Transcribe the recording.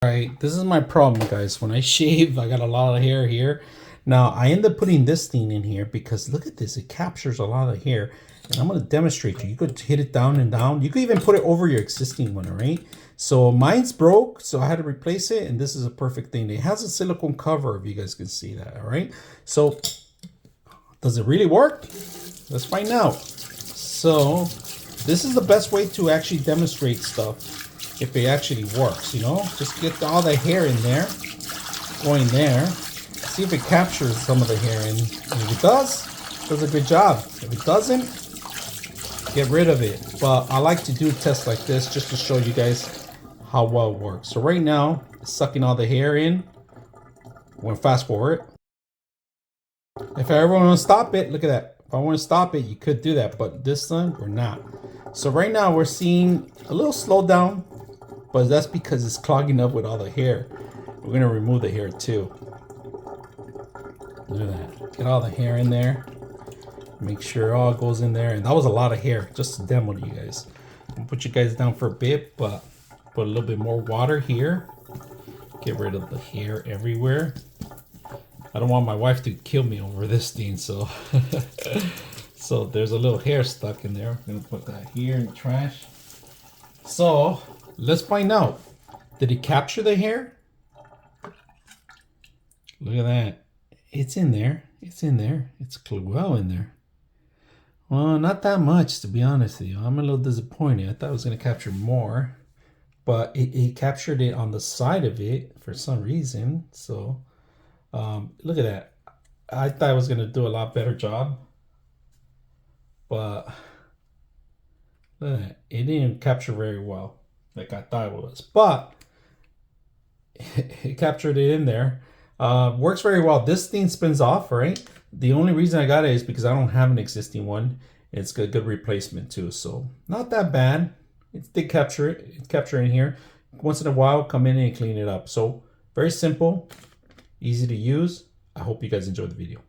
Alright, this is my problem, guys. When I shave, I got a lot of hair here. Now, I end up putting this thing in here because look at this. It captures a lot of hair. And I'm going to demonstrate to you. You could hit it down and down. You could even put it over your existing one, all right? So mine's broke, so I had to replace it. And this is a perfect thing. It has a silicone cover, if you guys can see that, all right? So, does it really work? Let's find out. So, this is the best way to actually demonstrate stuff. If it actually works, you know, just get all the hair in there, going there, see if it captures some of the hair in. And if it does a good job. If it doesn't, get rid of it. But I like to do tests like this just to show you guys how well it works. So right now, it's sucking all the hair in. We're gonna fast forward. If I ever want to stop it, look at that. If I want to stop it, you could do that, but this time we're not. So right now we're seeing a little slowdown. But that's because it's clogging up with all the hair. We're going to remove the hair too. Look at that. Get all the hair in there. Make sure it all goes in there. And that was a lot of hair. Just to demo to you guys. I'll put you guys down for a bit, but put a little bit more water here. Get rid of the hair everywhere. I don't want my wife to kill me over this thing, so so there's a little hair stuck in there. I'm going to put that here in the trash. So let's find out. Did it capture the hair? Look at that. It's in there. It's in there. It's well in there. Well, not that much, to be honest with you. I'm a little disappointed. I thought it was going to capture more. But it captured it on the side of it for some reason. So, look at that. I thought I was going to do a lot better job. But, look at that. It didn't capture very well. Like I thought it was, but it captured it in there. Works very well. This thing spins off, right? The only reason I got it is because I don't have an existing one. It's a good replacement too, so not that bad. It did capture it. It's capturing here. Once in a while, come in and clean it up. So very simple, easy to use. I hope you guys enjoyed the video.